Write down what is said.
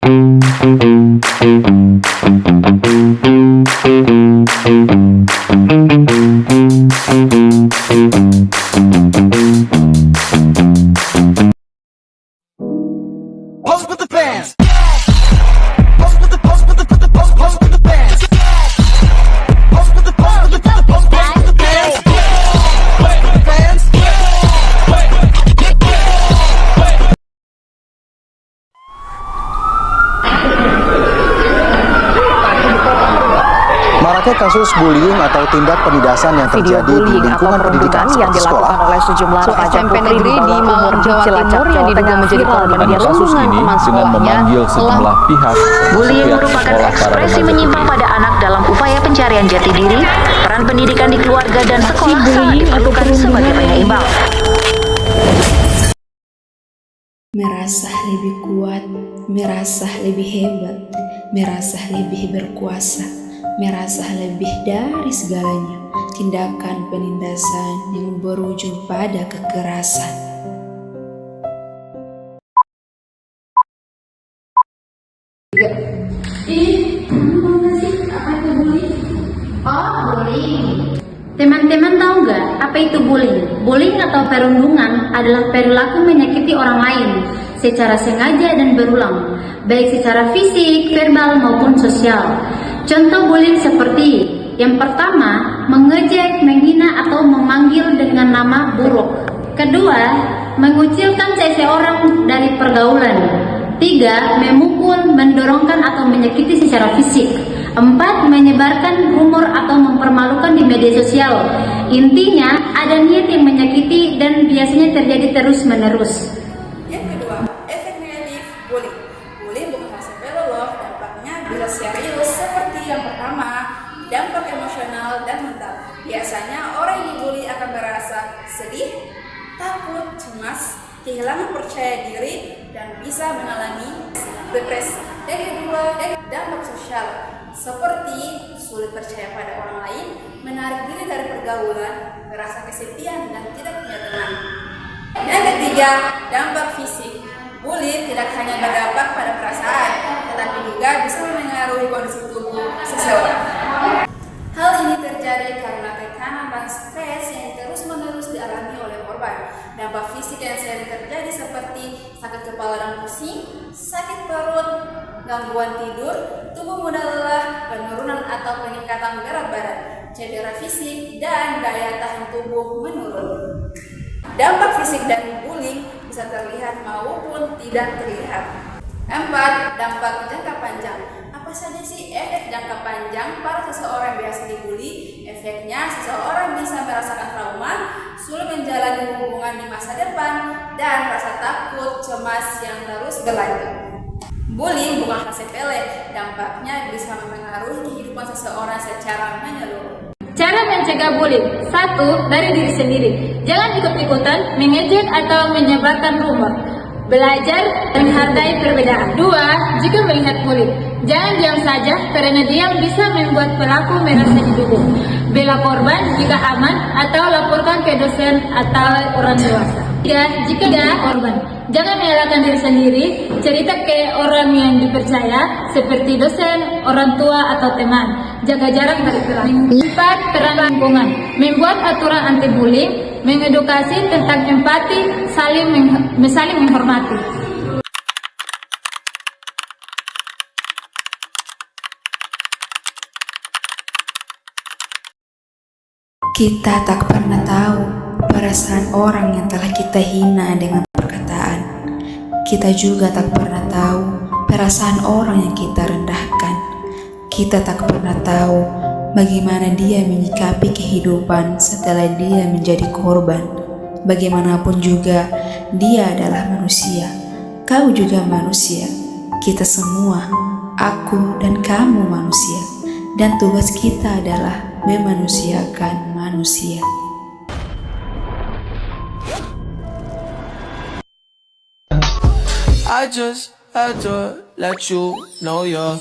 Pose with the fans. Pose with the pose with the pose with the fans. Pose with the pose with the pose with the fans. Fans. Maraknya kasus bullying atau tindak penindasan yang terjadi di lingkungan pendidikan yang sekolah. dilakukan oleh sejumlah remaja SMP putri negeri di Malang, Jawa Timur yang diduga menjadi korban Pada kasus ini dengan memanggil sejumlah pihak. Bullying pihak merupakan sekolah, para ekspresi remaja menyimpang pada anak dalam upaya pencarian jati diri. Peran pendidikan di keluarga dan sekolah sangat diperlukan sebagai penyeimbang. Merasa lebih kuat, merasa lebih hebat, merasa lebih berkuasa, merasa lebih dari segalanya. Tindakan penindasan yang berujung pada kekerasan. Teman-teman tahu nggak apa itu bullying? Bullying atau perundungan adalah perilaku menyakiti orang lain secara sengaja dan berulang, baik secara fisik, verbal maupun sosial. Contoh bullying seperti yang pertama, mengejek, menghina atau memanggil dengan nama buruk. Kedua, mengucilkan seseorang dari pergaulan. Tiga, memukul, mendorongkan atau menyakiti secara fisik. Empat, menyebarkan rumor atau mempermalukan di media sosial. Intinya, ada niat yang menyakiti dan biasanya terjadi terus-menerus. Yang kedua, efek negatif bullying. Bullying bukan hal sepele loh, dampaknya bisa serius seperti yang pertama, dampak emosional dan mental. Biasanya orang yang dibully akan merasa sedih, takut, cemas, kehilangan percaya diri, dan bisa mengalami depresi. Yang kedua, dampak sosial, seperti sulit percaya pada orang lain, menarik diri dari pergaulan, merasa kesepian dan tidak punya teman. Yang ketiga, dampak fisik. Bullying tidak hanya berdampak pada perasaan, tetapi juga bisa memengaruhi kondisi tubuh seseorang. Hal ini terjadi karena tekanan dan stres yang terus-menerus dialami oleh korban. Dampak fisik yang sering terjadi seperti sakit kepala dan pusing, sakit perut, gangguan tidur, tubuh mudah lelah, penurunan atau peningkatan berat badan, cedera fisik, dan daya tahan tubuh menurun. Dampak fisik dari bullying bisa terlihat maupun tidak terlihat. 4. Dampak jangka panjang. Apa saja sih efek jangka panjang pada seseorang biasa dibully? Efeknya, seseorang bisa merasakan trauma, sulit menjalani hubungan di masa depan, dan rasa takut, cemas yang terus berlanjut. Bullying bukan hal sepele, dampaknya bisa mempengaruhi kehidupan seseorang secara menyeluruh. Cara mencegah bullying. 1. Dari diri sendiri. Jangan ikut-ikutan mengejek atau menyebarkan rumor. Belajar menghargai perbedaan. 2. Jika melihat bullying, jangan diam saja karena diam bisa membuat pelaku merasa didukung. Bela korban jika aman atau laporkan ke dosen atau orang dewasa. 3. Jika ada korban, jangan menyalahkan diri sendiri, cerita ke orang yang dipercaya seperti dosen, orang tua atau teman. Jaga jarak dari pelaku. 4. Peran lingkungan. Membuat aturan anti bullying, mengedukasi tentang empati, saling menghormati. Kita tak pernah tahu perasaan orang yang telah kita hina dengan perkataan. Kita juga tak pernah tahu perasaan orang yang kita rendahkan. Kita tak pernah tahu bagaimana dia menyikapi kehidupan setelah dia menjadi korban. Bagaimanapun juga, dia adalah manusia. Kau juga manusia. Kita semua, aku dan kamu manusia. Dan tugas kita adalah memanusiakan manusia. I just had to let you know you're